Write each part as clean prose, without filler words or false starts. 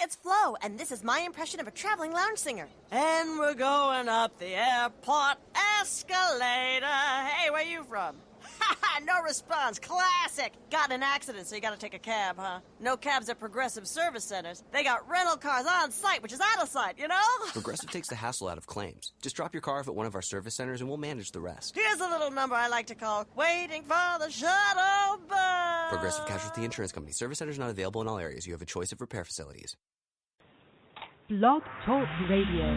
it's Flo, and this is my impression of a traveling lounge singer. And we're going up the airport escalator. Hey, where you from? No response. Classic. Got in an accident, so you gotta take a cab, huh? No cabs at Progressive service centers. They got rental cars on site, which is out of sight, you know? Progressive takes the hassle out of claims. Just drop your car off at one of our service centers and we'll manage the rest. Here's a little number I like to call Waiting for the Shuttle Bus. Progressive Casualty Insurance Company. Service centers not available in all areas. You have a choice of repair facilities. Blog Talk Radio.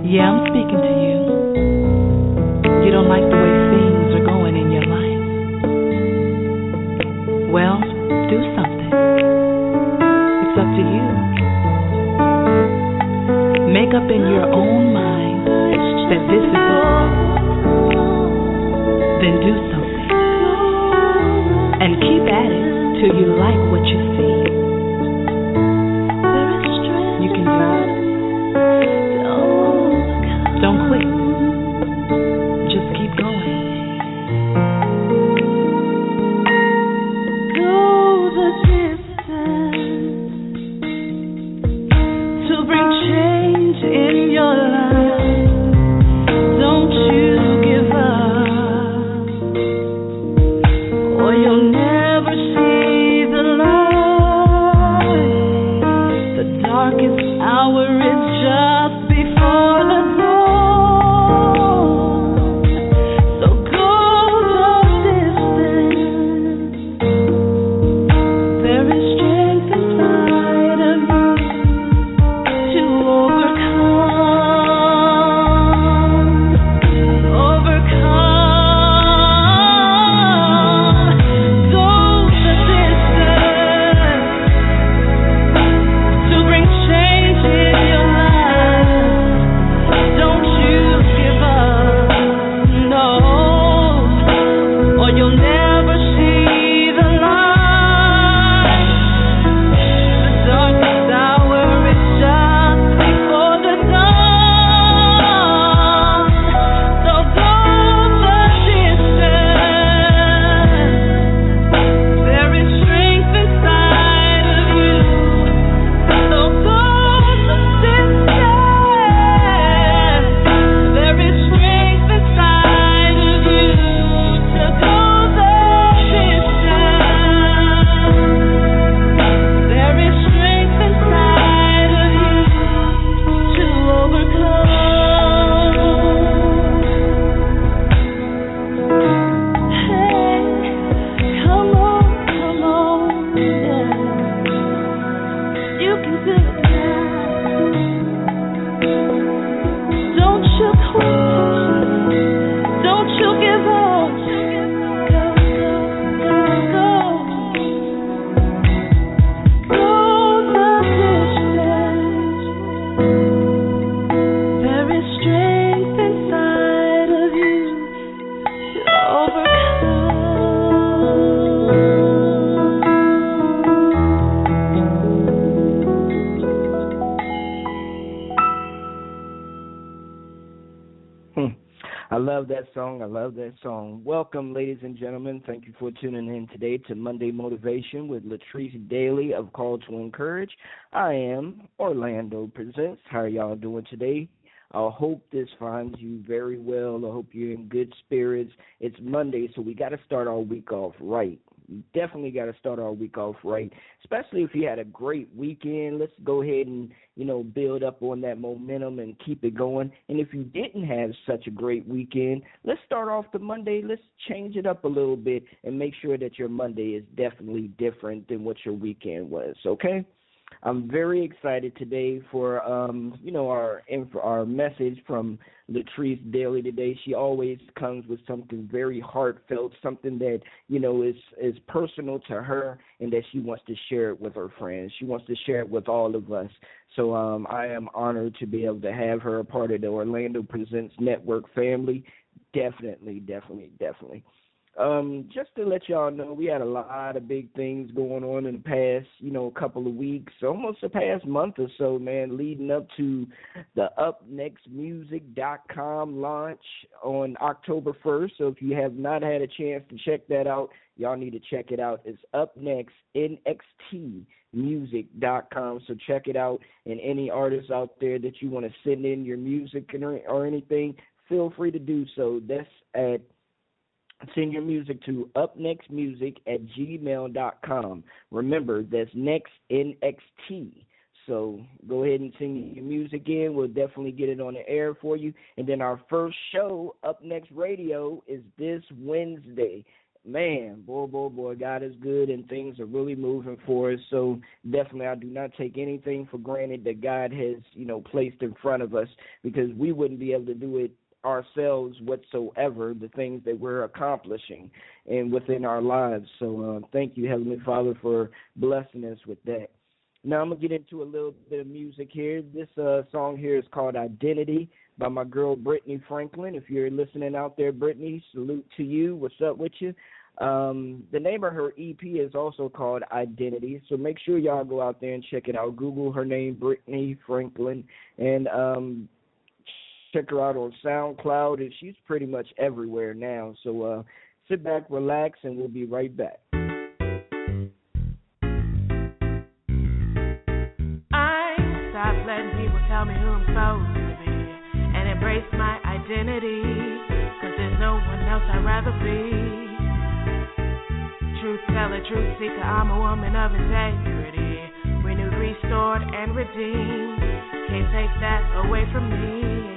Yeah, I'm speaking to you. You don't like the way things are going in your life. Well, do something. It's up to you. Make up in your own mind that this is it. Then do something. And keep at it till you like what you see. You can do it. Don't quit. Just keep going. Go the distance to bring change in your life. Don't you give up, or you'll never see the light. The darkest hour is just before the dawn. I love that song. Welcome, ladies and gentlemen. Thank you for tuning in today to Monday Motivation with Latrice Dailey of Call to Encourage. I am Orlando Presents. How are y'all doing today? I hope this finds you very well. I hope you're in good spirits. It's Monday, so we got to start our week off right. We definitely got to start our week off right, especially if you had a great weekend. Let's go ahead and, build up on that momentum and keep it going. And if you didn't have such a great weekend, let's start off the Monday. Let's change it up a little bit and make sure that your Monday is definitely different than what your weekend was, okay? I'm very excited today for our message from Latrice Dailey today. She always comes with something very heartfelt, something that is personal to her, and that she wants to share it with her friends. She wants to share it with all of us. So I am honored to be able to have her a part of the Orlando Presents Network family. Definitely. Just to let y'all know, we had a lot of big things going on in the past, couple of weeks, almost the past month or so, man, leading up to the upnextmusic.com launch on October 1st. So if you have not had a chance to check that out, y'all need to check it out. It's upnextmusic.com. So check it out. And any artists out there that you want to send in your music or anything, feel free to do so. That's at send your music to upnextmusic@gmail.com. Remember, that's next, NXT. So go ahead and send your music in. We'll definitely get it on the air for you. And then our first show, Up Next Radio, is this Wednesday. Man, boy, God is good, and things are really moving for us. So definitely I do not take anything for granted that God has, placed in front of us, because we wouldn't be able to do it ourselves whatsoever, the things that we're accomplishing and within our lives. So thank you, Heavenly Father, for blessing us with that. Now I'm going to get into a little bit of music here. This song here is called Identity by my girl Brittany Franklin. If you're listening out there, Brittany, salute to you. What's up with you? The name of her EP is also called Identity, so make sure y'all go out there and check it out. Google her name, Brittany Franklin, and check her out on SoundCloud, and she's pretty much everywhere now. So sit back, relax, and we'll be right back. I stopped letting people tell me who I'm supposed to be and embrace my identity, 'cause there's no one else I'd rather be. Truth teller, truth seeker, I'm a woman of integrity, renewed, restored, and redeemed. Can't take that away from me.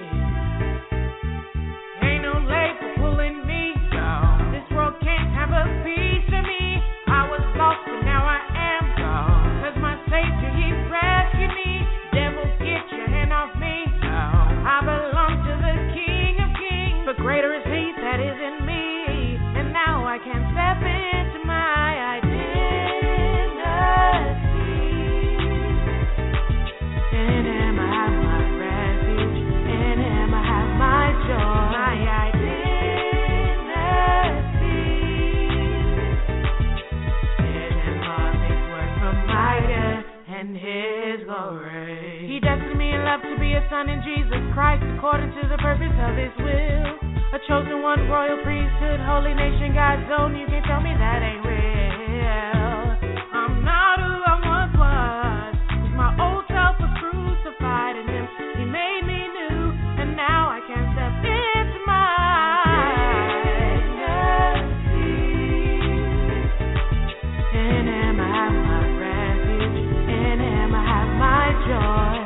Ain't no label pulling me down. This world can't have a piece of me. I was lost, but now I am found. 'Cause my Savior, He rescued me. Devil, get your hand off me now. I belong to the King of Kings. But greater is He that is in me. And now I can step into my identity. In Him I have my refuge. In Him I have my joy. My identity. In Him all things work for my good and His glory. He destined me in love to be a son in Jesus Christ, according to the purpose of His will. A chosen one, royal priesthood, holy nation, God's own. You can't tell me that ain't real. I'm not who I once was, 'cause my old self was crucified in Him. He made me new, and now I can step into my identity. In Him I have my refuge. In Him I have my joy.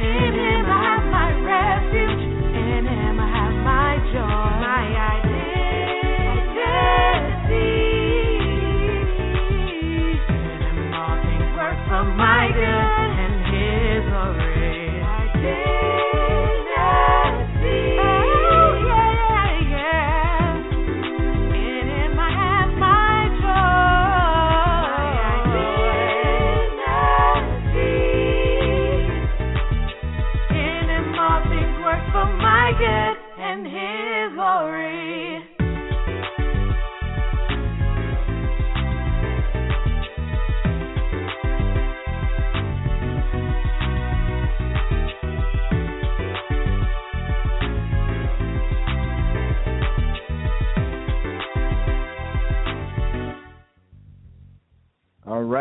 In Him I have my refuge. In Him I have my joy.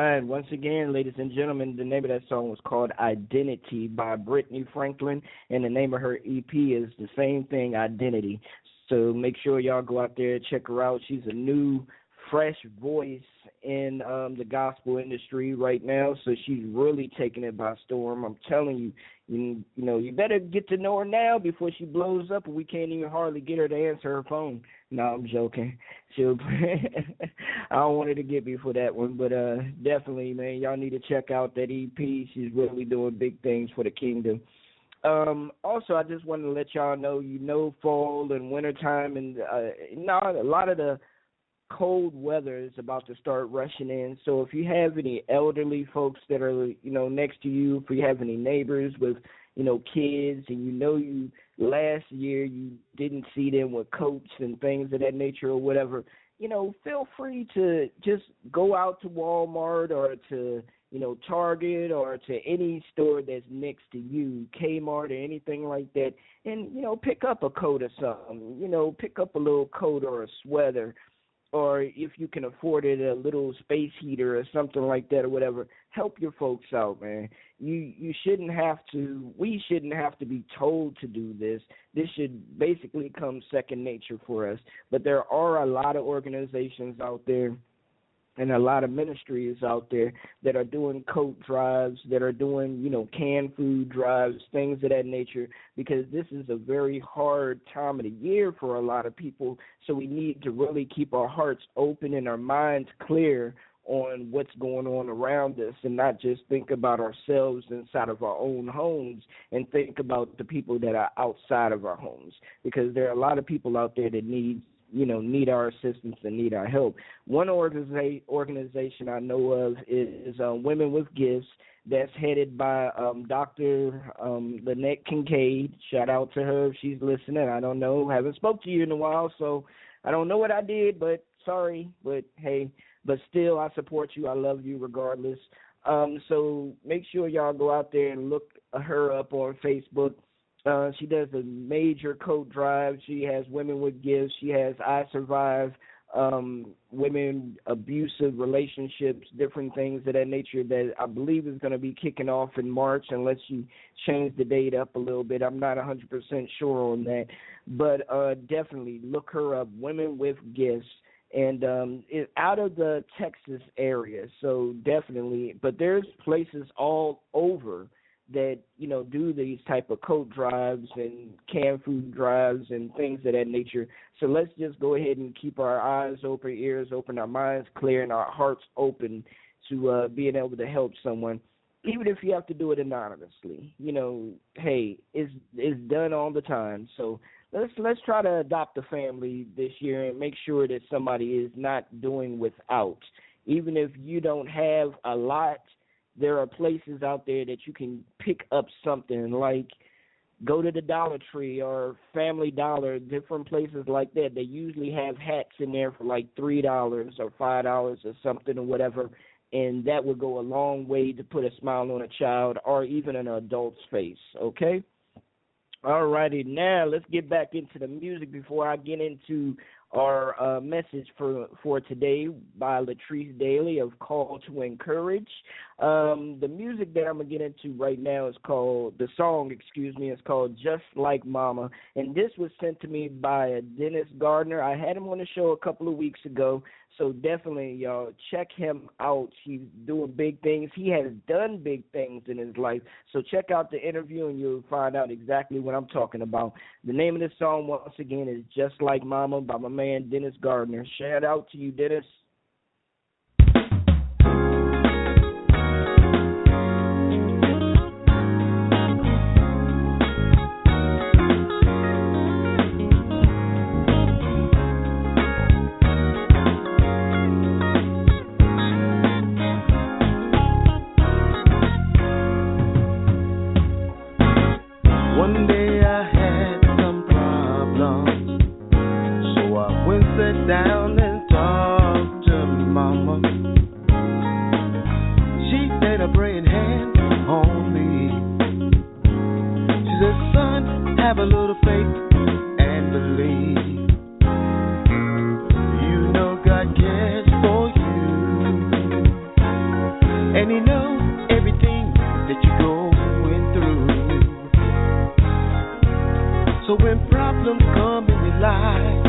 right. Once again, ladies and gentlemen, the name of that song was called Identity by Brittany Franklin, and the name of her EP is the same thing, Identity. So make sure y'all go out there and check her out. She's a new, fresh voice in the gospel industry right now, so she's really taking it by storm. I'm telling you, you better get to know her now before she blows up and we can't even hardly get her to answer her phone. No, I'm joking. I don't want her to get me for that one, but definitely, man, y'all need to check out that EP. She's really doing big things for the kingdom. Also, I just wanted to let y'all know, fall and wintertime, and a lot of the cold weather is about to start rushing in. So if you have any elderly folks that are, next to you, if you have any neighbors with, kids, and you last year you didn't see them with coats and things of that nature or whatever, feel free to just go out to Walmart or to, Target or to any store that's next to you, Kmart or anything like that, and, pick up a coat or something, pick up a little coat or a sweater, or if you can afford it, a little space heater or something like that or whatever. Help your folks out, man. We shouldn't have to be told to do this. This should basically come second nature for us. But there are a lot of organizations out there and a lot of ministries out there that are doing coat drives, that are doing, canned food drives, things of that nature, because this is a very hard time of the year for a lot of people. So we need to really keep our hearts open and our minds clear on what's going on around us, and not just think about ourselves inside of our own homes and think about the people that are outside of our homes, because there are a lot of people out there that need our assistance and need our help. One organization I know of is Women with Gifts, that's headed by Dr. Lynette Kincaid. Shout out to her if she's listening. I don't know. Haven't spoke to you in a while, so I don't know what I did, but sorry. But, hey, but still I support you. I love you regardless. So make sure y'all go out there and look her up on Facebook. She does a major coat drive. She has Women with Gifts. She has I Survive, women abusive relationships, different things of that nature that I believe is going to be kicking off in March, unless you change the date up a little bit. I'm not 100% sure on that. But definitely look her up, Women with Gifts. And it's out of the Texas area, so definitely. But there's places all over that, do these type of coat drives and canned food drives and things of that nature. So let's just go ahead and keep our eyes open, ears open, our minds clear, and our hearts open to being able to help someone, even if you have to do it anonymously. Hey, it's done all the time. So let's try to adopt a family this year and make sure that somebody is not doing without. Even if you don't have a lot, there are places out there that you can pick up something, like go to the Dollar Tree or Family Dollar, different places like that. They usually have hats in there for like $3 or $5 or something or whatever, and that would go a long way to put a smile on a child or even an adult's face, okay? All righty, now let's get back into the music before I get into our message for today by Latrice Dailey of Call to Encourage. The music that I'm going to get into right now is called Just Like Mama, and this was sent to me by Dennis Gardner. I had him on the show a couple of weeks ago, so definitely, y'all, check him out. He's doing big things. He has done big things in his life, so check out the interview and you'll find out exactly what I'm talking about. The name of this song, once again, is Just Like Mama by my man Dennis Gardner. Shout out to you, Dennis. So when problems come in your life,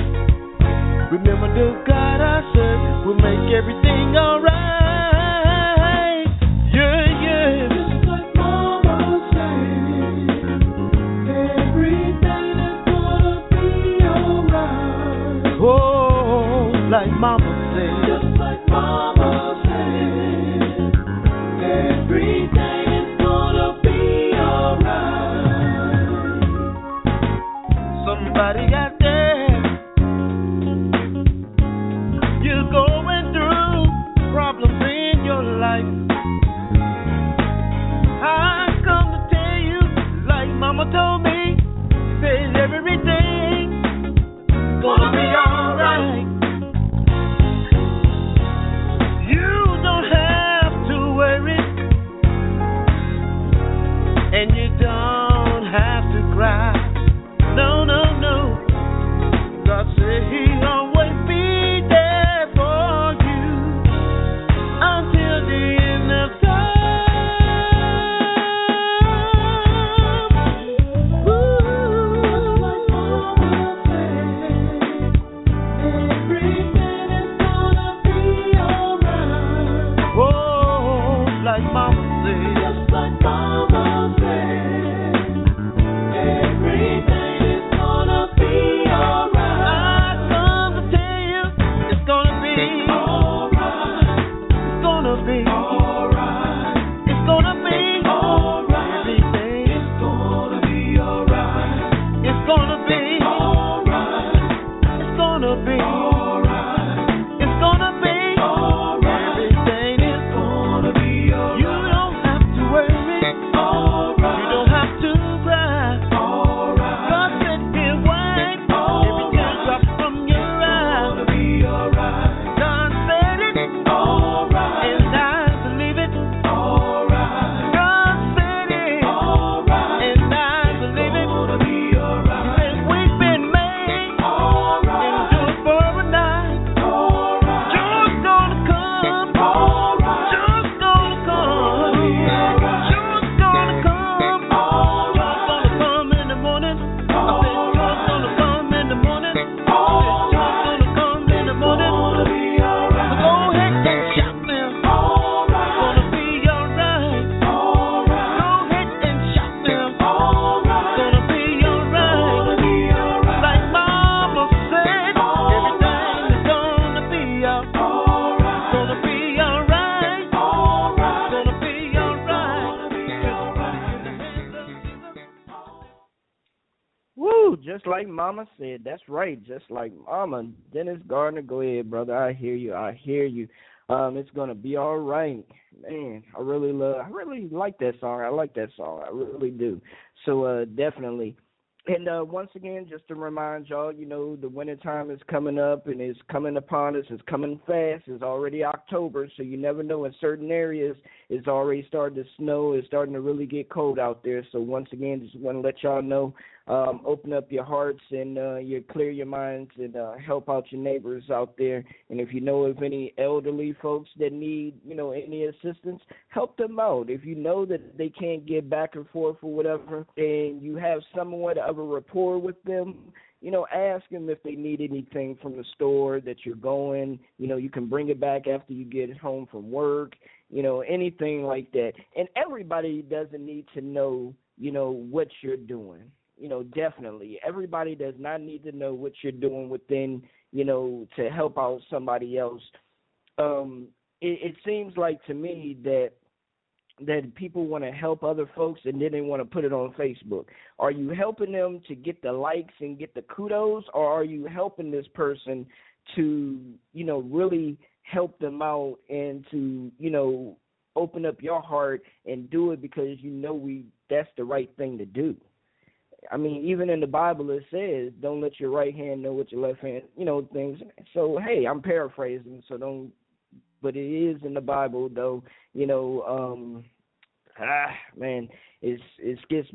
remember the God I serve will make everything alright. Yeah, yeah. Just like Mama said, everything is gonna be alright. Oh, like Mama said. Just like Mama said, everything is gonna be alright. Somebody out there, you're going through problems in your life. I come to tell you, like Mama told me, says everything gonna be alright. You don't have to worry, and you don't have to cry. No, no, no. God said He'll always be there for you until the end of time. Ooh, like Mama said, everything is gonna be alright. Oh, like Mama said, just like Mama said, everything is gonna be alright. I come to tell you, it's gonna be alright. It's gonna be alright. It's gonna be alright. Everything is gonna be alright. It's gonna be alright. It's gonna be alright. It's gonna be alright. Everything is gonna be alright. You don't have to worry. Alright. You don't have to cry. Alright. God said He'll wipe every teardrop from your eye. It's gonna be alright. God said it. Alright. And I believe it. Alright. God said it. Alright. And I believe it. It's gonna be alright. He said we've been made. Alright. Endure for a night. Alright. Joy's gonna come. Alright. Joy's gonna come. Joy's gonna come. Joy's gonna come in the morning. I said joy's gonna come in the morning. I said joy's gonna come in the morning. So go ahead and shout now. It's gonna be alright. Go ahead and shout now. It's gonna be alright. Like Mama said, everything is gonna be alright. It's gonna be alright. It's gonna be alright. Woo, just like Mama said. That's right, just like Mama. Dennis Gardner, go ahead, brother. I hear you. I hear you. It's gonna be all right. Man, I really like that song. I like that song. I really do. So definitely. And once again, just to remind y'all, you know, the winter time is coming up and it's coming upon us. It's coming fast. It's already October, so you never know. In certain areas, it's already starting to snow. It's starting to really get cold out there. So once again, just want to let y'all know, open up your hearts and you clear your minds and help out your neighbors out there. And if you know of any elderly folks that need, you know, any assistance, help them out. If you know that they can't get back and forth or whatever, and you have somewhat of a rapport with them, you know, ask them if they need anything from the store that you're going. You know, you can bring it back after you get home from work, you know, anything like that. And everybody doesn't need to know, you know, what you're doing. You know, definitely. Everybody does not need to know what you're doing within, you know, to help out somebody else. It seems like to me that people want to help other folks and then they want to put it on Facebook. Are you helping them to get the likes and get the kudos, or are you helping this person to, you know, really help them out and to, you know, open up your heart and do it because you know that's the right thing to do? I mean, even in the Bible it says, don't let your right hand know what your left hand, you know, things. So, hey, I'm paraphrasing, so don't, but it is in the Bible, though, you know, man, it skips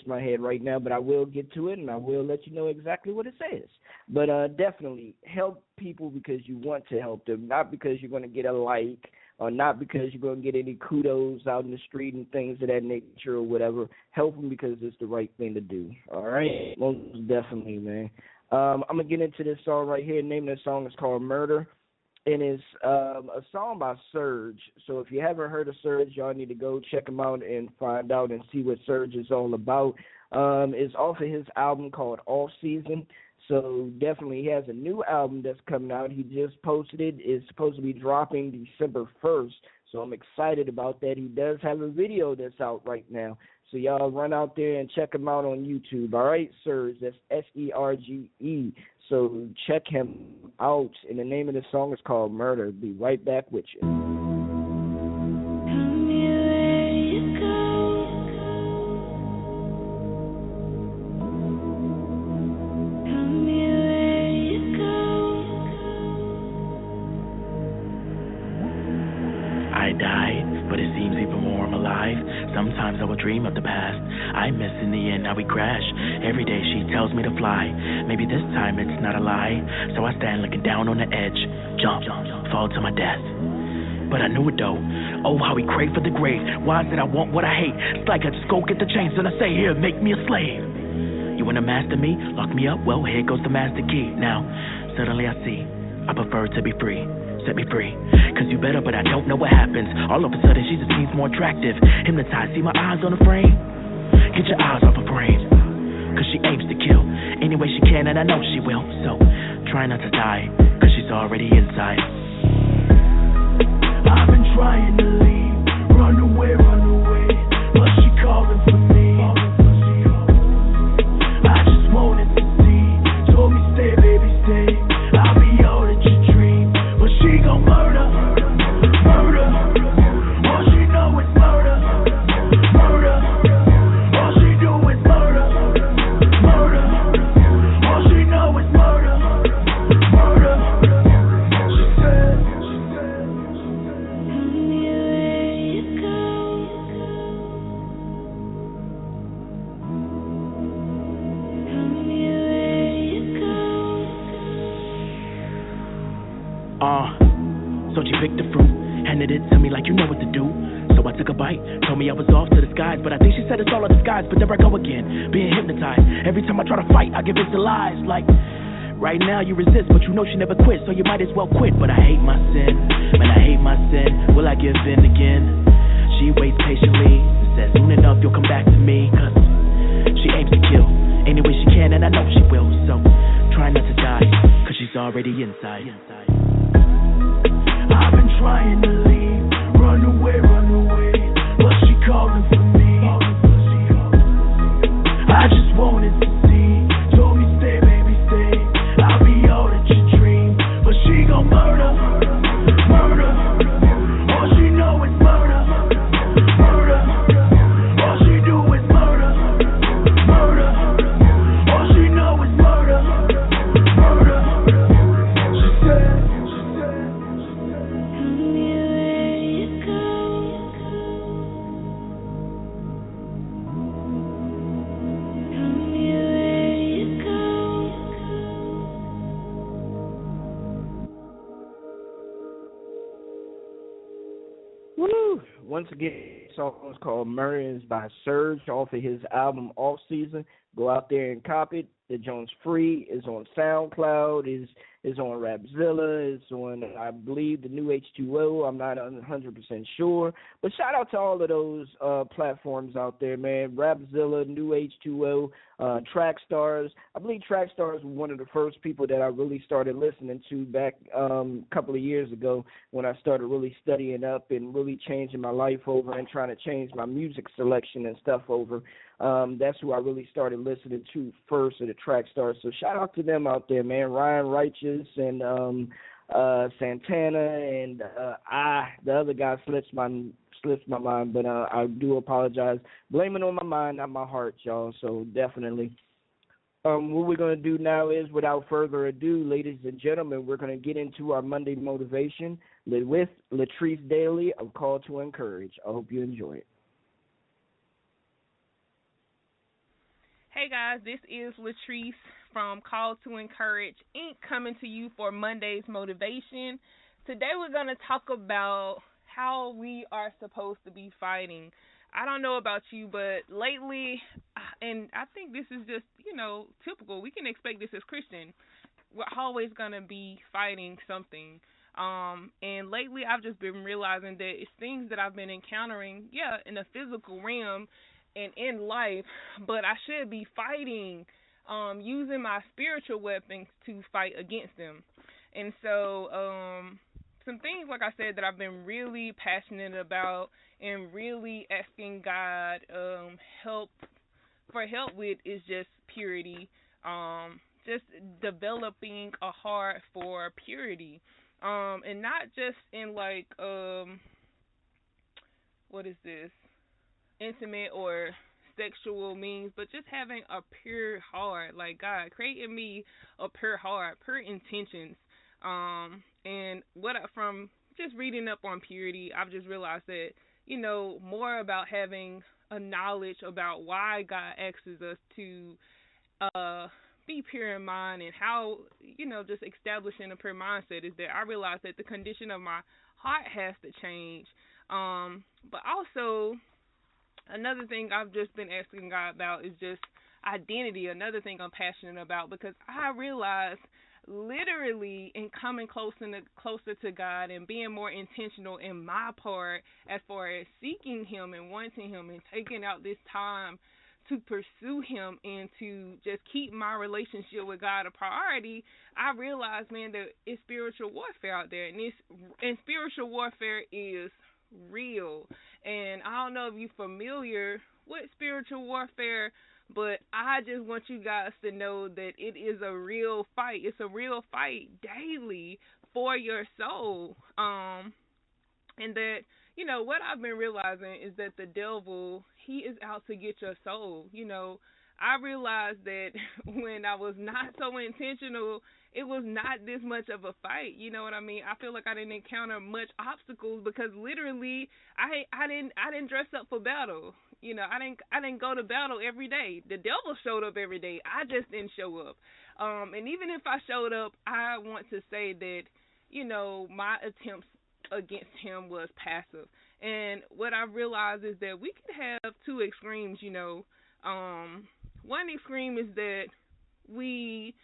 my head right now, but I will get to it, and I will let you know exactly what it says. But definitely help people because you want to help them, not because you're going to get a like not because you're going to get any kudos out in the street and things of that nature or whatever. Help them because it's the right thing to do. All right? Most definitely, man. I'm going to get into this song right here. The name of the song is called Murder. And it's a song by Surge. So if you haven't heard of Surge, y'all need to go check him out and find out and see what Surge is all about. It's off of his album called Off Season. So definitely he has a new album that's coming out. He just posted it. It's supposed to be dropping December 1st. So I'm excited about that. He does have a video that's out right now. So y'all run out there and check him out on YouTube. All right, Surge. That's Serge. So check him out. And the name of the song is called Murder. Be right back with you. I died, but it seems even more I'm alive. Sometimes I will dream of the past. I miss in the end how we crash. Every day she tells me to fly. Maybe this time it's not a lie. So I stand looking down on the edge. Jump, fall to my death. But I knew it though. Oh, how we crave for the grave. Why is it I want what I hate? It's like I just go get the chains and I say, here, make me a slave. You wanna master me? Lock me up? Well, here goes the master key. Now, suddenly I see, I prefer to be free. Set me free, cause you better, but I don't know what happens. All of a sudden she just seems more attractive. Hypnotized, see my eyes on the frame. Get your eyes off her brain, cause she aims to kill any way she can, and I know she will. So, try not to die, cause she's already inside. I've been trying to leave, run away, but she calling for me. I just wanted to see, told me stay, baby, stay. I'll be all that you dream, but she gon' murder. All she know is murder. All she do is murder. All she know is murder. She said, tell me where you go. Tell me where you go. So she picked the fruit, handed it to me like you know what to do. So I took a bite, told me I was off to the skies, but I think she said it's all a disguise. But there I go again, being hypnotized. Every time I try to fight, I give in to lies. Like, right now you resist, but you know she never quit, so you might as well quit. But I hate my sin, man, I hate my sin. Will I give in again? She waits patiently and says soon enough you'll come back to me. Cause she aims to kill any way she can, and I know she will. So try not to die, cause she's already inside. I've been trying to leave, run away, but she calling for me. I just wanted to see, told me stay, baby, stay. I'll be all that you dream, but she gon' murder. All she know is murder. All she do is murder. All she know is murder. She said, Woo! Once again, the song is called Murder. Is by Surge off of his album Off Season. Go out there and copy it. The Jones free is on SoundCloud, is on Rapzilla, is on, I believe, the new H2O. I'm not 100% sure. But shout out to all of those platforms out there, man. Rapzilla, new H2O, Trackstars. I believe Trackstars was one of the first people that I really started listening to back a couple of years ago when I started really studying up and really changing my life over and trying to change my music selection and stuff over. That's who I really started listening to first, of the Trackstars. So shout out to them out there, man. Ryan Righteous and Santana and the other guy slips my mind, but I do apologize. Blame it on my mind, not my heart, y'all. So definitely. What we're going to do now is, without further ado, ladies and gentlemen, we're going to get into our Monday motivation with Latrice Dailey of Call to Encourage. I hope you enjoy it. Hey guys, this is Latrice from Call to Encourage Inc. coming to you for Monday's motivation. Today we're going to talk about how we are supposed to be fighting. I don't know about you, but lately, and I think this is just, typical. We can expect this as Christians. We're always going to be fighting something. And lately I've just been realizing that it's things that I've been encountering, in the physical realm and in life, but I should be fighting, using my spiritual weapons to fight against them. And so, some things, like I said, that I've been really passionate about and really asking God help with is just purity, just developing a heart for purity, and not just in intimate or sexual means, but just having a pure heart, like God, create in me a pure heart, pure intentions. And from just reading up on purity, I've just realized that, more about having a knowledge about why God asks us to be pure in mind and how, just establishing a pure mindset is that I realize that the condition of my heart has to change. But also, another thing I've just been asking God about is just identity, another thing I'm passionate about, because I realize literally in coming closer to God and being more intentional in my part as far as seeking Him and wanting Him and taking out this time to pursue Him and to just keep my relationship with God a priority, I realize, man, that it's spiritual warfare out there, and spiritual warfare is real. And I don't know if you're familiar with spiritual warfare, but I just want you guys to know that it is a real fight. It's a real fight daily for your soul. And that, what I've been realizing is that the devil, he is out to get your soul. I realized that when I was not so intentional, it was not this much of a fight. You know what I mean? I feel like I didn't encounter much obstacles because literally I didn't dress up for battle. I didn't go to battle every day. The devil showed up every day. I just didn't show up. And even if I showed up, I want to say that, my attempts against him was passive. And what I realized is that we could have two extremes, one extreme is that we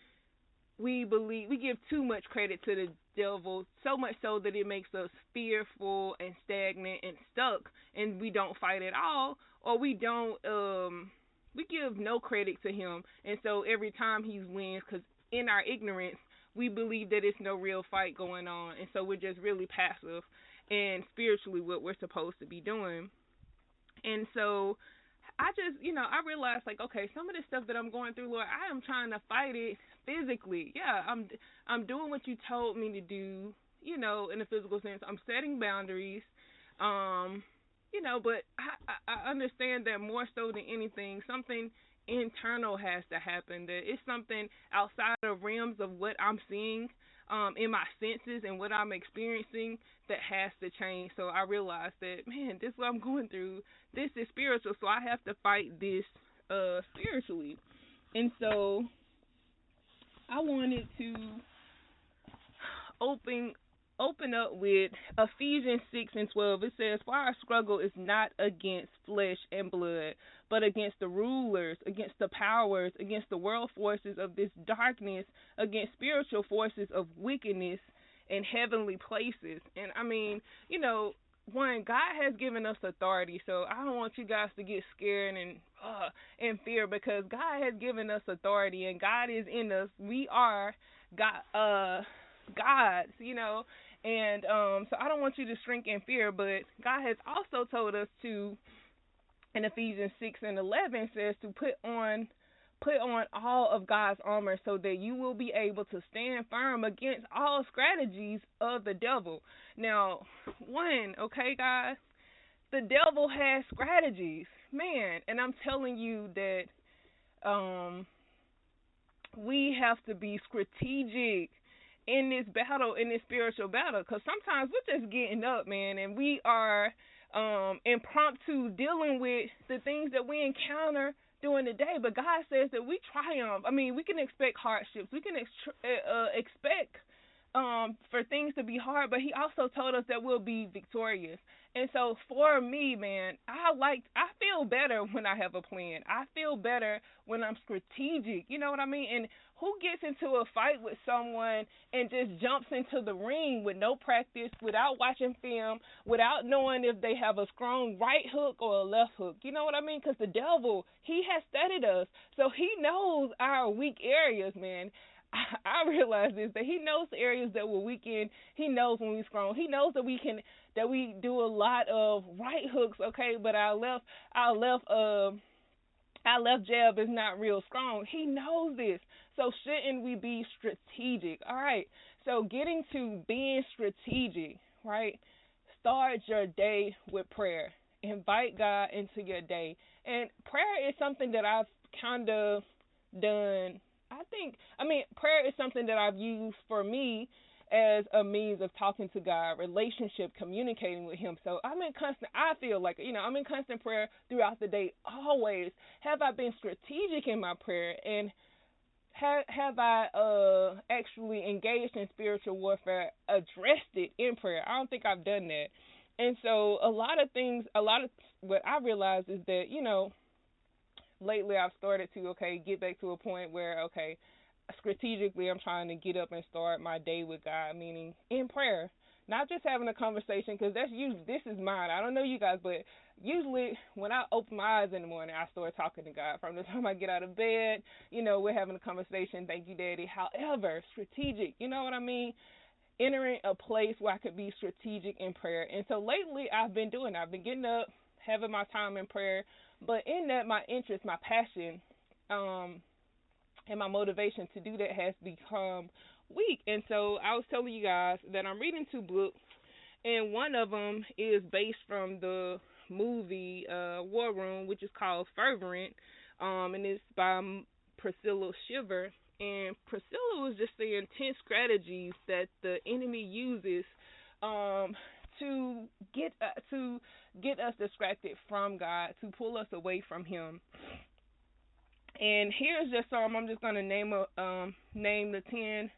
believe, we give too much credit to the devil, so much so that it makes us fearful and stagnant and stuck, and we don't fight at all, or we don't, we give no credit to him, and so every time he wins, because in our ignorance, we believe that it's no real fight going on, and so we're just really passive and spiritually what we're supposed to be doing. And so I just, I realized, okay, some of the stuff that I'm going through, Lord, I am trying to fight it physically. Yeah, I'm doing what you told me to do, in a physical sense. I'm setting boundaries, but I understand that more so than anything, something internal has to happen. That it's something outside of realms of what I'm seeing in my senses and what I'm experiencing that has to change. So I realized that, man, this is what I'm going through. This is spiritual, so I have to fight this spiritually. And so I wanted to open up with Ephesians 6:12. It says, "For our struggle is not against flesh and blood, but against the rulers, against the powers, against the world forces of this darkness, against spiritual forces of wickedness in heavenly places." And I mean, one, God has given us authority, so I don't want you guys to get scared and fear, because God has given us authority and God is in us. We are gods, and so I don't want you to shrink in fear, but God has also told us to, in Ephesians 6:11 says to put on all of God's armor so that you will be able to stand firm against all strategies of the devil. Now, okay, guys, the devil has strategies, man, and I'm telling you that we have to be strategic in this battle, in this spiritual battle, because sometimes we're just getting up, man, and we are impromptu dealing with the things that we encounter during the day, but God says that we triumph. I mean, we can expect hardships. We can expect for things to be hard, but he also told us that we'll be victorious. And so for me, man, I feel better when I have a plan. I feel better when I'm strategic. You know what I mean? And who gets into a fight with someone and just jumps into the ring with no practice, without watching film, without knowing if they have a strong right hook or a left hook? You know what I mean? Because the devil, he has studied us, so he knows our weak areas, man. I realize this, that he knows the areas that we're weak in. He knows when we're strong. He knows that we do a lot of right hooks, okay, but our left jab is not real strong. He knows this. So shouldn't we be strategic? All right. So getting to being strategic, right? Start your day with prayer. Invite God into your day. And prayer is something that I've kind of done. Prayer is something that I've used for me as a means of talking to God, relationship, communicating with Him. So I'm in constant prayer throughout the day, always. Have I been strategic in my prayer? And have I actually engaged in spiritual warfare, addressed it in prayer? I don't think I've done that. And so a lot of what I realized is that, lately I've started to, get back to a point where, strategically I'm trying to get up and start my day with God, meaning in prayer. Not just having a conversation, because this is mine. I don't know you guys, but usually when I open my eyes in the morning, I start talking to God. From the time I get out of bed, we're having a conversation. Thank you, Daddy. However, strategic, you know what I mean? Entering a place where I could be strategic in prayer. And so lately I've been getting up, having my time in prayer. But in that, my interest, my passion, and my motivation to do that has become weak. And so I was telling you guys that I'm reading 2 books, and one of them is based from the movie War Room, which is called Fervent, and it's by Priscilla Shiver. And Priscilla was just saying 10 strategies that the enemy uses to get us distracted from God, to pull us away from Him. And here's just some. I'm just going to name the 10.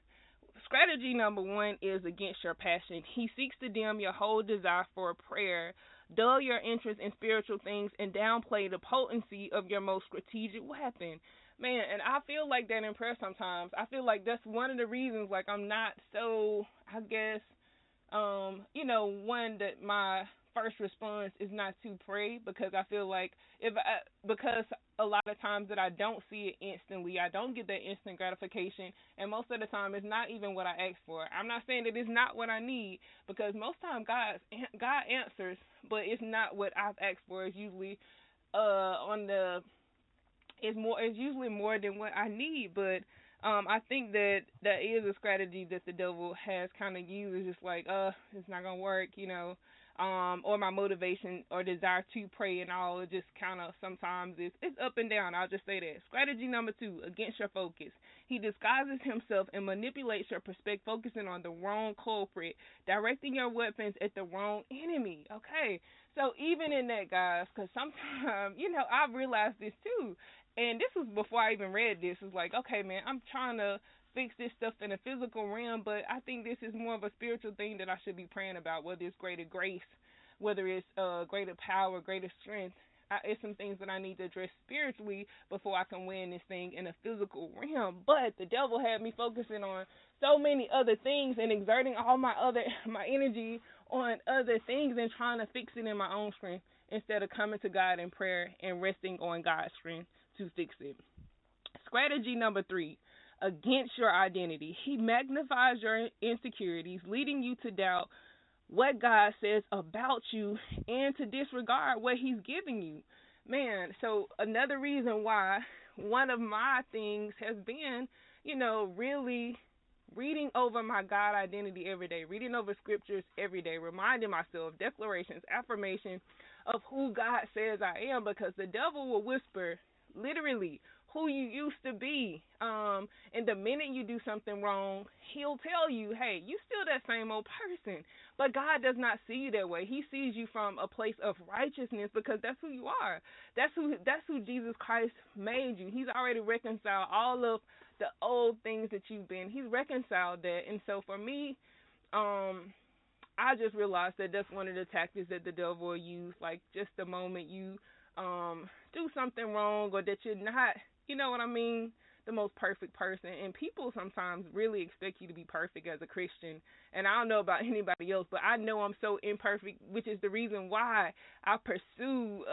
Strategy number 1 is against your passion. He seeks to dim your whole desire for prayer, dull your interest in spiritual things, and downplay the potency of your most strategic weapon. Man, and I feel like that in prayer sometimes. I feel like that's one of the reasons, I'm not so, I guess, one that my first response is not to pray, because I feel like because a lot of times that I don't see it instantly, I don't get that instant gratification, and most of the time it's not even what I asked for. I'm not saying that it's not what I need, because most time God answers, but it's not what I've asked for. It's usually it's usually more than what I need. But I think that is a strategy that the devil has kind of used. It's just it's not gonna work, or my motivation or desire to pray and all. It just kind of sometimes it's up and down. I'll just say that. Strategy number 2, against your focus. He disguises himself and manipulates your perspective, focusing on the wrong culprit, directing your weapons at the wrong enemy. Okay, so even in that, guys, because sometimes, I've realized this too. And this was before I even read this. It's okay, man, I'm trying to fix this stuff in a physical realm, but I think this is more of a spiritual thing that I should be praying about, whether it's greater grace, whether it's greater power, greater strength. It's some things that I need to address spiritually before I can win this thing in a physical realm. But the devil had me focusing on so many other things and exerting all my energy on other things and trying to fix it in my own strength instead of coming to God in prayer and resting on God's strength to fix it. Strategy number 3, against your identity. He magnifies your insecurities, leading you to doubt what God says about you and to disregard what He's giving you. Man, so another reason why one of my things has been, really reading over my God identity every day, reading over scriptures every day, reminding myself, declarations, affirmation of who God says I am, because the devil will whisper, literally, who you used to be. And the minute you do something wrong, he'll tell you, hey, you still that same old person. But God does not see you that way. He sees you from a place of righteousness, because that's who you are. That's who Jesus Christ made you. He's already reconciled all of the old things that you've been. He's reconciled that. And so for me, I just realized that that's one of the tactics that the devil will use. Like, just the moment you do something wrong, or that you're not, you know what I mean, the most perfect person. And people sometimes really expect you to be perfect as a Christian. And I don't know about anybody else, but I know I'm so imperfect, which is the reason why I pursue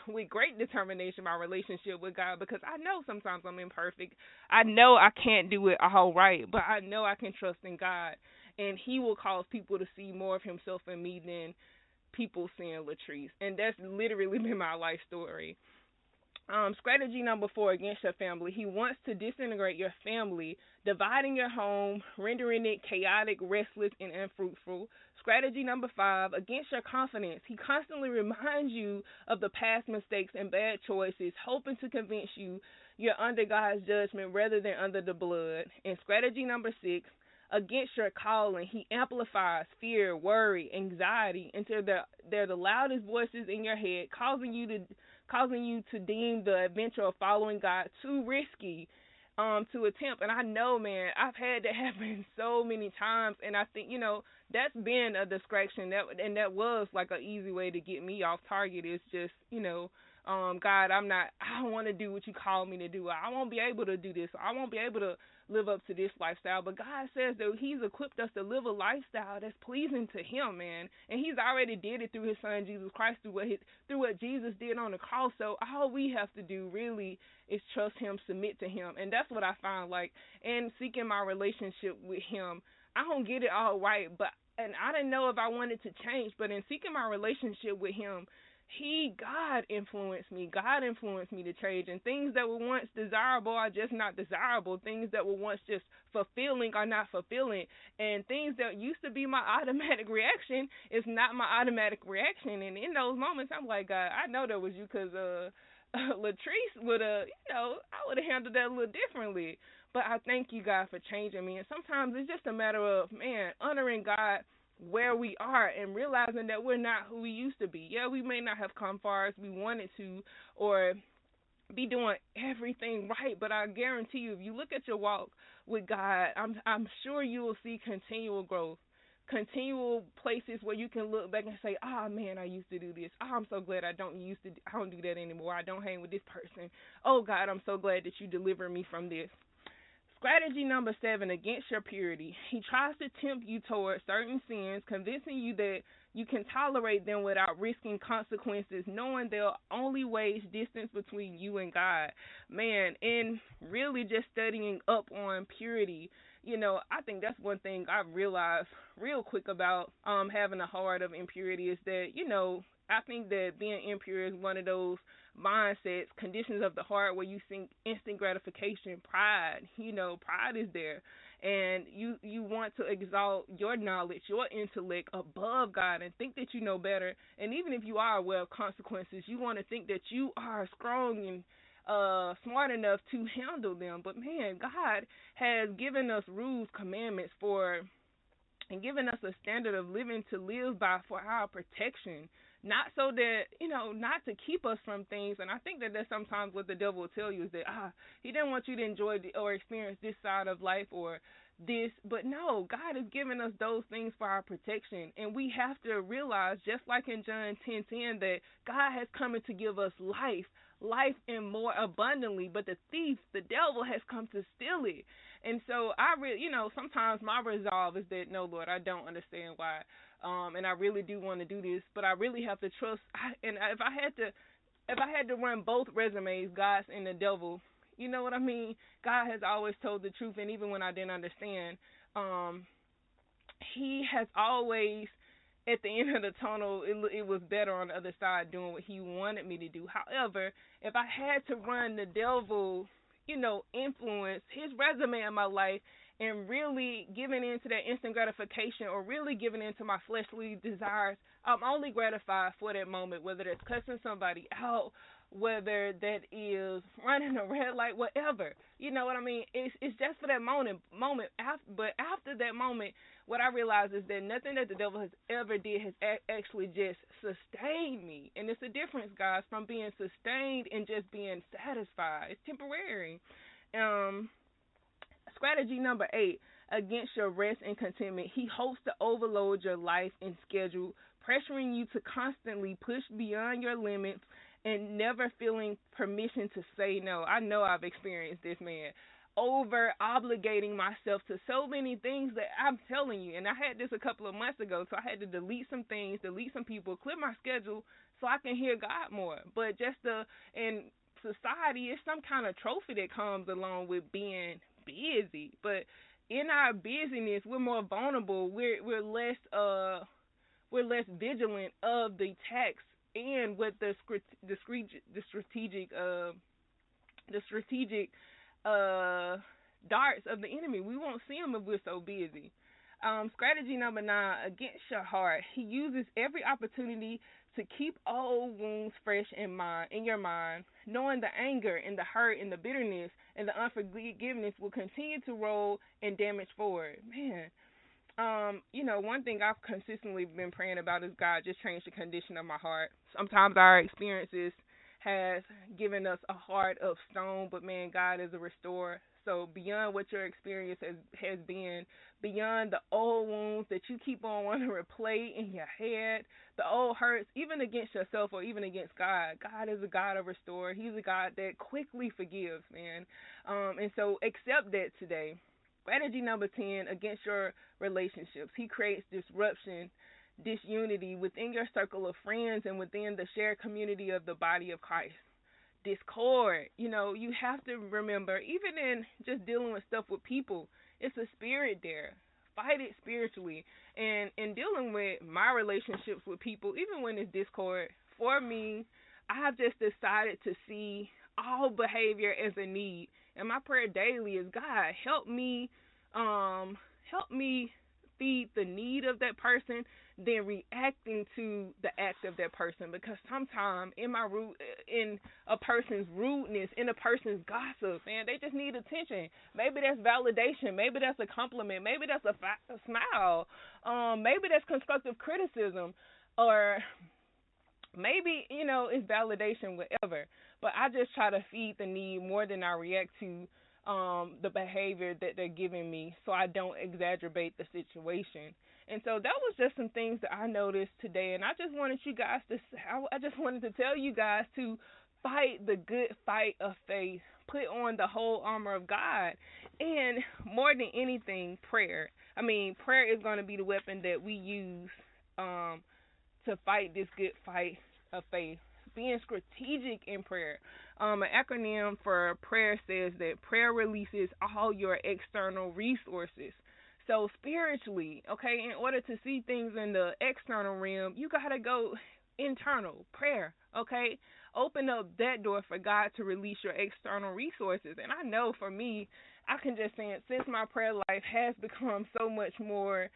with great determination my relationship with God, because I know sometimes I'm imperfect. I know I can't do it all right, but I know I can trust in God. And he will cause people to see more of himself in me than people seeing Latrice. And that's literally been my life story. Strategy number 4, against your family. He wants to disintegrate your family, dividing your home, rendering it chaotic, restless, and unfruitful. Strategy number 5, against your confidence. He constantly reminds you of the past mistakes and bad choices, hoping to convince you you're under God's judgment rather than under the blood. And strategy number 6, against your calling. He amplifies fear, worry, anxiety until they're the loudest voices in your head, causing you to deem the adventure of following God too risky to attempt. And I know, man, I've had that happen so many times, and I think, that's been a distraction, that was like an easy way to get me off target. Is just, God, I don't want to do what you call me to do. I won't be able to do this. I won't be able to live up to this lifestyle. But God says that he's equipped us to live a lifestyle that's pleasing to him, man. And he's already did it through his son, Jesus Christ, through what Jesus did on the cross. So all we have to do really is trust him, submit to him. And that's what I find, like, in seeking my relationship with him, I don't get it all right, and I didn't know if I wanted to change, but in seeking my relationship with him, God influenced me. God influenced me to change. And things that were once desirable are just not desirable. Things that were once just fulfilling are not fulfilling. And things that used to be my automatic reaction is not my automatic reaction. And in those moments, I'm like, God, I know that was you, because Latrice would have, I would have handled that a little differently. But I thank you, God, for changing me. And sometimes it's just a matter of, man, honoring God where we are and realizing that we're not who we used to be. Yeah, we may not have come far as we wanted to or be doing everything right, but I guarantee you, if you look at your walk with God, I'm sure you will see continual growth, continual places where you can look back and say, man, I used to do this. I'm so glad I don't do that anymore. I don't hang with this person. Oh, God, I'm so glad that you delivered me from this. Strategy number 7, against your purity. He tries to tempt you towards certain sins, convincing you that you can tolerate them without risking consequences, knowing they'll only wage distance between you and God. Man, and really just studying up on purity, I think that's one thing I've realized real quick about having a heart of impurity is that, I think that being impure is one of those mindsets, conditions of the heart where you think instant gratification, pride. Pride is there. And you want to exalt your knowledge, your intellect above God and think that you know better. And even if you are aware of consequences, you want to think that you are strong and smart enough to handle them. But, man, God has given us rules, commandments and given us a standard of living to live by for our protection. Not so that, not to keep us from things. And I think that that's sometimes what the devil will tell you is that, he didn't want you to enjoy or experience this side of life or this. But no, God has given us those things for our protection. And we have to realize, just like in John 10:10, that God has come to give us life and more abundantly. But the thief, the devil, has come to steal it. And so I really, sometimes my resolve is that, no, Lord, I don't understand why. And I really do want to do this, but I really have to trust. And if I had to run both resumes, God's and the devil, you know what I mean? God has always told the truth, and even when I didn't understand, he has always, at the end of the tunnel, it was better on the other side doing what he wanted me to do. However, if I had to run the devil, influence, his resume in my life, and really giving into that instant gratification or really giving into my fleshly desires, I'm only gratified for that moment, whether that's cussing somebody out, whether that is running a red light, whatever. You know what I mean? It's just for that moment. But after that moment, what I realize is that nothing that the devil has ever did has actually just sustained me. And it's a difference, guys, from being sustained and just being satisfied. It's temporary. Strategy number 8, against your rest and contentment. He hopes to overload your life and schedule, pressuring you to constantly push beyond your limits and never feeling permission to say no. I know I've experienced this, man. Over obligating myself to so many things that I'm telling you, and I had this a couple of months ago, so I had to delete some things, delete some people, clear my schedule so I can hear God more. But in society, it's some kind of trophy that comes along with being busy. But in our busyness, we're more vulnerable. We're less vigilant of the attacks and with the strategic darts of the enemy. We won't see them if we're so busy. Strategy number 9, against your heart. He uses every opportunity to keep old wounds fresh in your mind, knowing the anger and the hurt and the bitterness and the unforgiveness will continue to roll and damage forward. Man, one thing I've consistently been praying about is God just change the condition of my heart. Sometimes our experiences has given us a heart of stone, but man, God is a restorer. So beyond what your experience has been, beyond the old wounds that you keep on wanting to replay in your head, the old hurts, even against yourself or even against God, God is a God of restore. He's a God that quickly forgives, man. And so accept that today. Strategy number 10, against your relationships. He creates disruption, disunity within your circle of friends and within the shared community of the body of Christ. Discord, you have to remember, even in just dealing with stuff with people, it's a spirit there. Fight it spiritually. And in dealing with my relationships with people, even when it's discord, for me, I've just decided to see all behavior as a need. And my prayer daily is, God, help me feed the need of that person than reacting to the act of that person. Because sometimes in a person's rudeness, in a person's gossip, man, they just need attention. Maybe that's validation. Maybe that's a compliment. Maybe that's a smile. Maybe that's constructive criticism. Or maybe, it's validation, whatever. But I just try to feed the need more than I react to the behavior that they're giving me, so I don't exacerbate the situation. And so that was just some things that I noticed today, and I just wanted to tell you guys to fight the good fight of faith, put on the whole armor of God, and more than anything, prayer. Prayer is going to be the weapon that we use to fight this good fight of faith. Being strategic in prayer. An acronym for prayer says that prayer releases all your external resources. So spiritually, okay, in order to see things in the external realm, you got to go internal, prayer, okay? Open up that door for God to release your external resources. And I know for me, I can just say it, since my prayer life has become so much more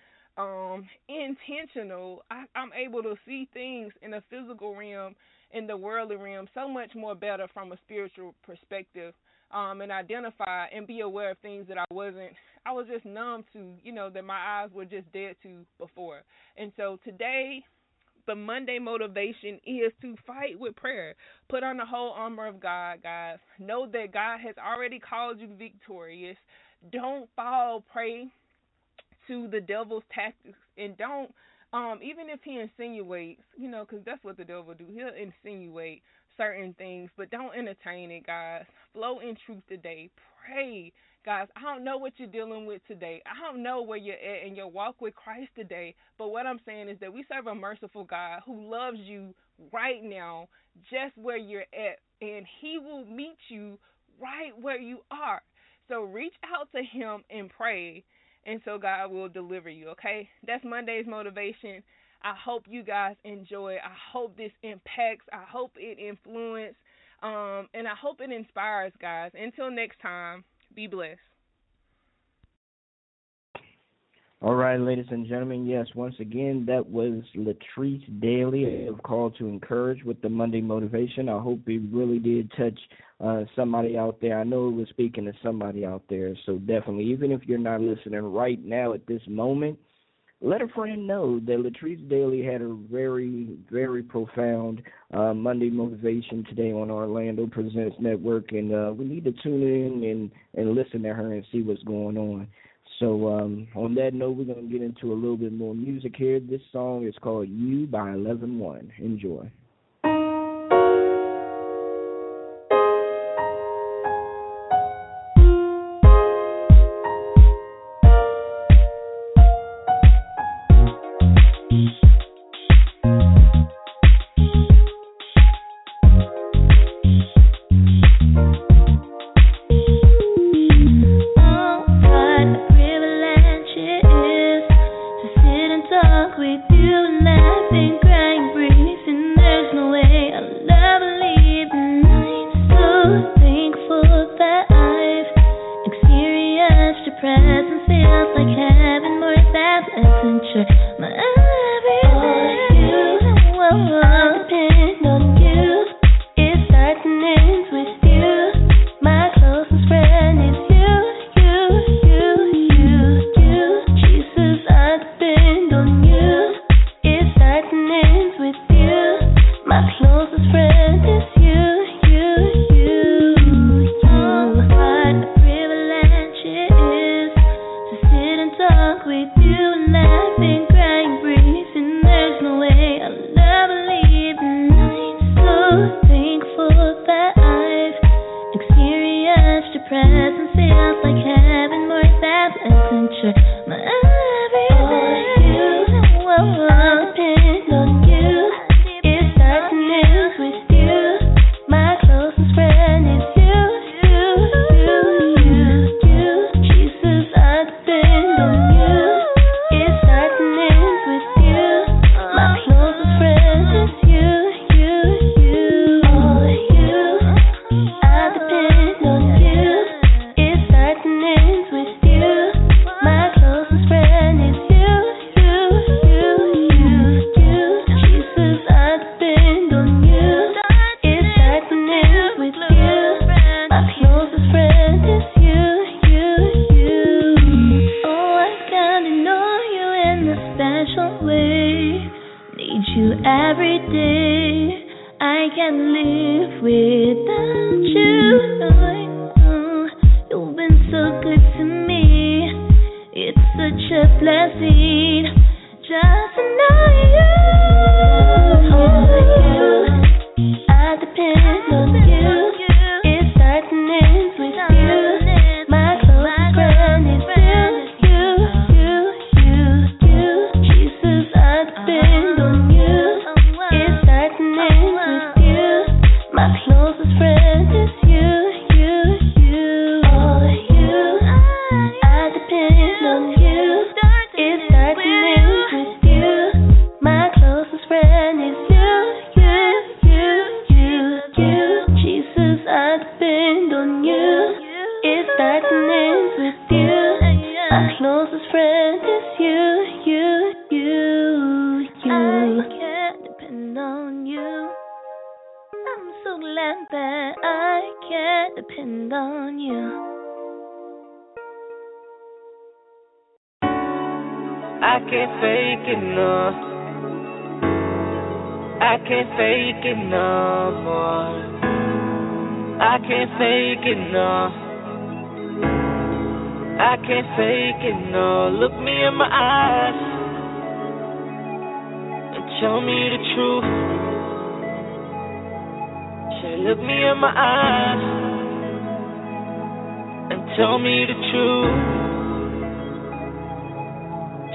intentional, I'm able to see things in the physical realm, in the worldly realm, so much more better from a spiritual perspective, and identify and be aware of things that I was just numb to, that my eyes were just dead to before. And so today, the Monday motivation is to fight with prayer. Put on the whole armor of God, guys. Know that God has already called you victorious. Don't fall prey to the devil's tactics, and don't, even if he insinuates, because that's what the devil do. He'll insinuate certain things, but don't entertain it, guys. Flow in truth today. Pray, guys. I don't know what you're dealing with today. I don't know where you're at in your walk with Christ today, but what I'm saying is that we serve a merciful God who loves you right now, just where you're at, and he will meet you right where you are. So reach out to him and pray, and so God will deliver you, okay? That's Monday's motivation. I hope you guys enjoy. I hope this impacts. I hope it influences, and I hope it inspires, guys. Until next time, be blessed. All right, ladies and gentlemen, yes, once again, that was Latrice Dailey of Call to Encourage with the Monday Motivation. I hope it really did touch somebody out there. I know it was speaking to somebody out there, so definitely, even if you're not listening right now at this moment, let a friend know that Latrice Dailey had a very, very profound Monday motivation today on Orlando Presents Network, and we need to tune in and listen to her and see what's going on. So on that note, we're going to get into a little bit more music here. This song is called You by 11-1. Enjoy.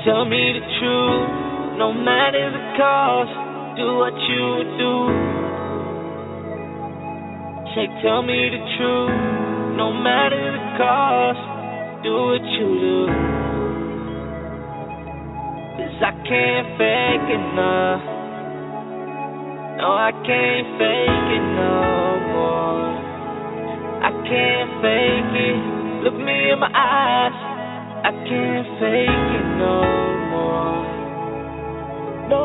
Tell me the truth, no matter the cost, do what you would do. Say, tell me the truth, no matter the cost, do what you do. 'Cause I can't fake it, no. No, I can't fake it no more. I can't fake it, look me in my eyes. I can't fake it no more. No,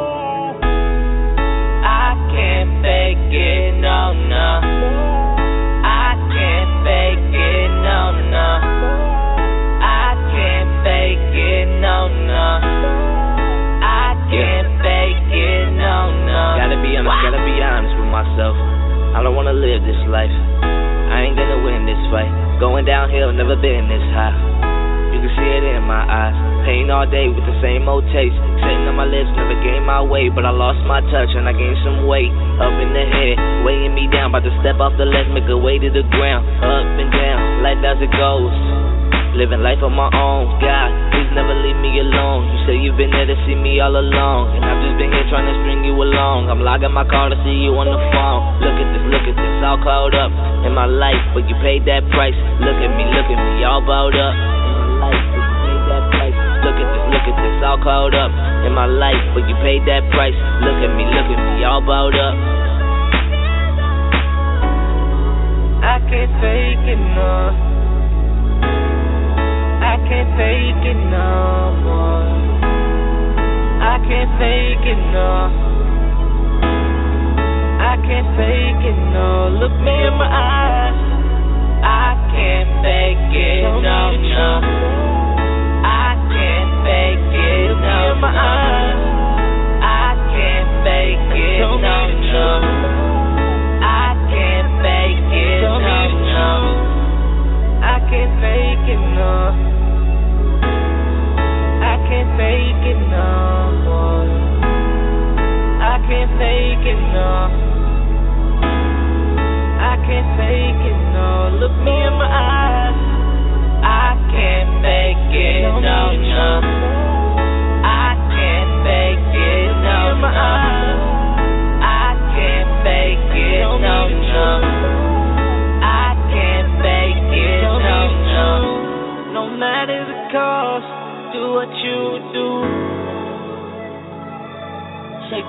I can't fake it, no, no. I can't fake it, no, no. I can't fake it, no, no. live this life. I ain't gonna win this fight. Going downhill, never been this high. You can see it in my eyes. Pain all day with the same old taste. Sitting on my lips, never gained my weight. But I lost my touch and I gained some weight. Up in the head, weighing me down. About to step off the ledge, make a way to the ground. Up and down, life as it goes. Living life on my own. God, please never leave me alone. You say you've been there to see me all along. And I've just been here trying to string you along. I'm logging my car to see you on the phone. Look at this, all caught up in my life. But you paid that price. Look at me, all bowed up. Look at this, all caught up in my life, but you paid that price. Look at me, all bowed up. I can't fake it no. I can't fake it no more. I can't fake it no. I can't fake it no. Look me in my eyes. I can't fake it no. Fake it, no, my eyes. I can't fake it, no. I can't fake it, no. I can't fake it, no. I can't fake it, no. I can't fake it, no. I can't fake it, no. Look me in my eyes. I can't fake it, no.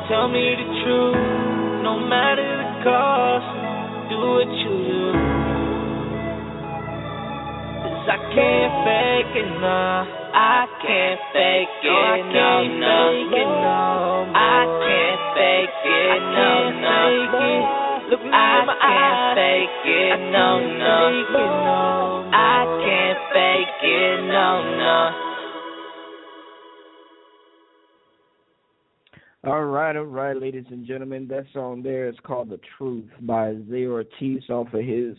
Tell me the truth, no matter the cost, do what you do. 'Cause I can't fake it, no. I can't fake it, no. I can't fake it, no. Look me in my eyes. I can't fake it, no. I can't fake it, no. All right, ladies and gentlemen. That song there is called The Truth by Zay Ortiz off of his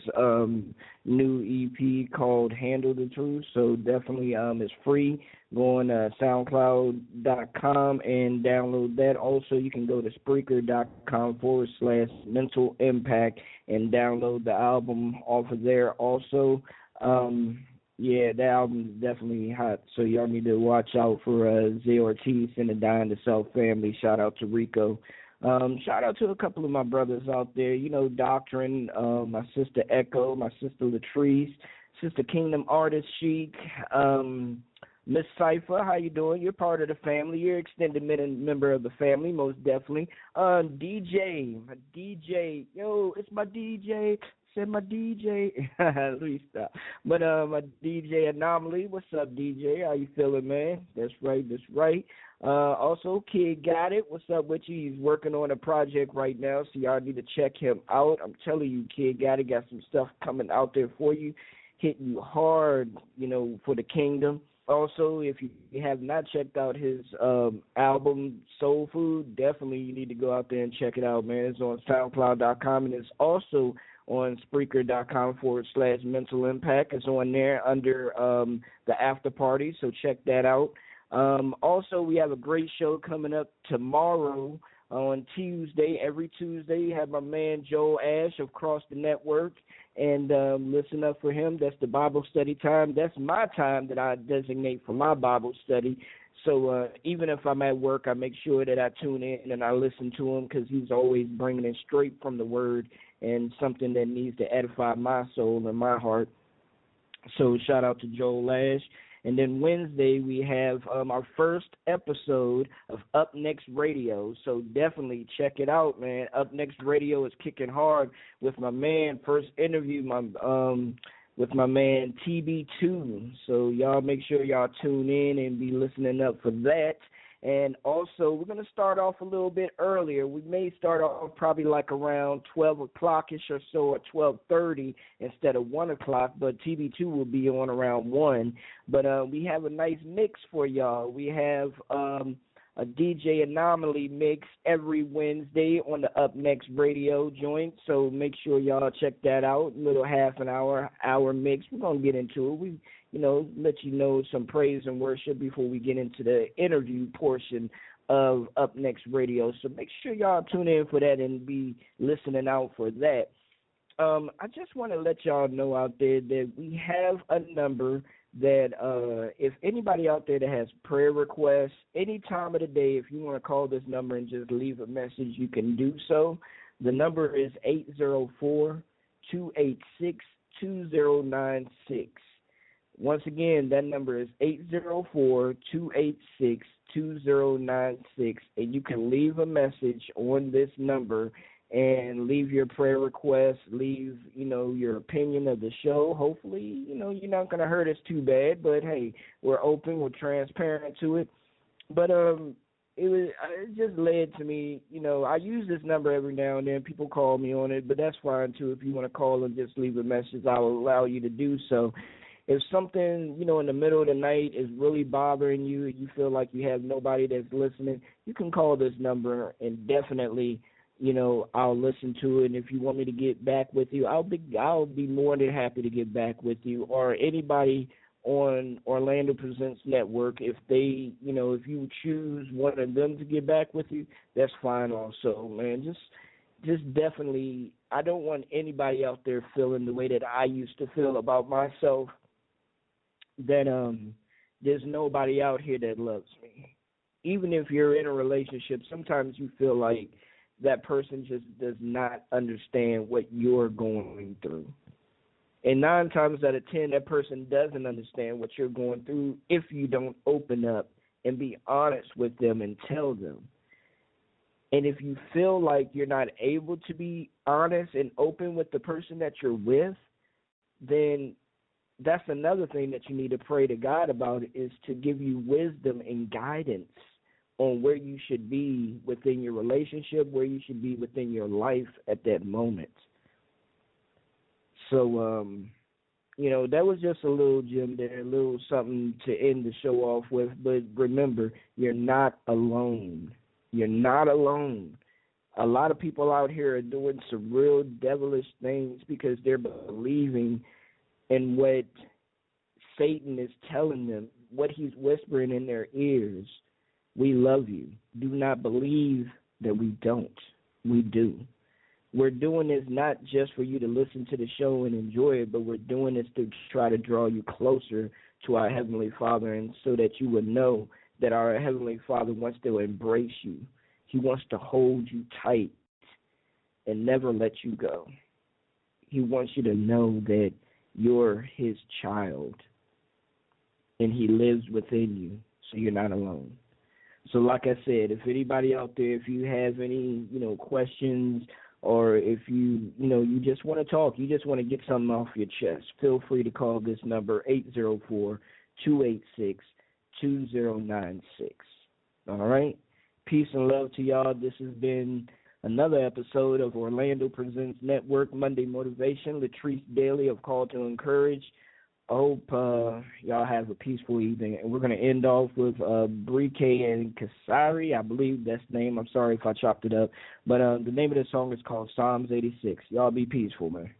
new EP called Handle the Truth. So definitely it's free. Go on SoundCloud.com and download that. Also, you can go to Spreaker.com/Mental Impact and download the album off of there. Also, yeah, that album is definitely hot, so y'all need to watch out for Zay Ortiz and the Dying to Self family. Shout out to Rico. Shout out to a couple of my brothers out there, Doctrine, my sister Echo, my sister Latrice, Sister Kingdom Artist Chic, Miss Cypher, how you doing? You're part of the family. You're an extended member of the family, most definitely. DJ, yo, it's my DJ. Said my DJ. Let me stop. But my DJ Anomaly. What's up, DJ? How you feeling, man? That's right. Also, Kid Got It. What's up with you? He's working on a project right now, so y'all need to check him out. I'm telling you, Kid Got It got some stuff coming out there for you, hitting you hard, for the kingdom. Also, if you have not checked out his album, Soul Food, definitely you need to go out there and check it out, man. It's on SoundCloud.com, and it's also on Spreaker.com/Mental Impact. It's on there under the After Party, so check that out. Also, we have a great show coming up tomorrow on Tuesday. Every Tuesday, you have my man Joel Ash of Cross the Network, and listen up for him. That's the Bible study time. That's my time that I designate for my Bible study. So even if I'm at work, I make sure that I tune in and I listen to him because he's always bringing it straight from the Word and something that needs to edify my soul and my heart. So shout out to Joel Ash. And then Wednesday, we have our first episode of Up Next Radio. So definitely check it out, man. Up Next Radio is kicking hard with my man. First interview with my man TB2. So y'all make sure y'all tune in and be listening up for that. And also, we're going to start off a little bit earlier. We may start off probably like around 12 o'clock-ish or so, or 12:30 instead of 1 o'clock, but TB2 will be on around 1. But we have a nice mix for y'all. We have a DJ Anomaly mix every Wednesday on the Up Next radio joint. So make sure y'all check that out. Little half an hour mix. We're gonna get into it. We, let you know some praise and worship before we get into the interview portion of Up Next Radio. So make sure y'all tune in for that and be listening out for that. I just want to let y'all know out there that we have a number that if anybody out there that has prayer requests, any time of the day, if you want to call this number and just leave a message, you can do so. The number is 804-286-2096. Once again, that number is 804-286-2096, and you can leave a message on this number and leave your prayer request, leave, your opinion of the show. Hopefully, you're not going to hurt us too bad, but hey, we're open, we're transparent to it. But it just led to me, I use this number every now and then. People call me on it, but that's fine too. If you want to call and just leave a message, I'll allow you to do so. If something, in the middle of the night is really bothering you, you feel like you have nobody that's listening, you can call this number and definitely, I'll listen to it. And if you want me to get back with you, I'll be more than happy to get back with you. Or anybody on Orlando Presents Network, if they, if you choose one of them to get back with you, that's fine also, man. Just definitely, I don't want anybody out there feeling the way that I used to feel about myself, that there's nobody out here that loves me. Even if you're in a relationship, sometimes you feel like that person just does not understand what you're going through. And 9 times out of 10, that person doesn't understand what you're going through if you don't open up and be honest with them and tell them. And if you feel like you're not able to be honest and open with the person that you're with, then that's another thing that you need to pray to God about, is to give you wisdom and guidance on where you should be within your relationship, where you should be within your life at that moment. So, that was just a little gem there, a little something to end the show off with. But remember, you're not alone. You're not alone. A lot of people out here are doing some real devilish things because they're believing in what Satan is telling them, what he's whispering in their ears. We love you. Do not believe that we don't. We do. We're doing this not just for you to listen to the show and enjoy it, but we're doing this to try to draw you closer to our Heavenly Father, and so that you would know that our Heavenly Father wants to embrace you. He wants to hold you tight and never let you go. He wants you to know that you're his child, and he lives within you, so you're not alone. So like I said, if anybody out there, if you have any, questions, or if you just want to talk, you just want to get something off your chest, feel free to call this number, 804-286-2096. All right? Peace and love to y'all. This has been another episode of Orlando Presents Network Monday Motivation. Latrice Dailey of Call to Encourage. I hope y'all have a peaceful evening. And we're going to end off with Brike and Kasari. I believe that's the name. I'm sorry if I chopped it up. But the name of the song is called Psalms 86. Y'all be peaceful, man.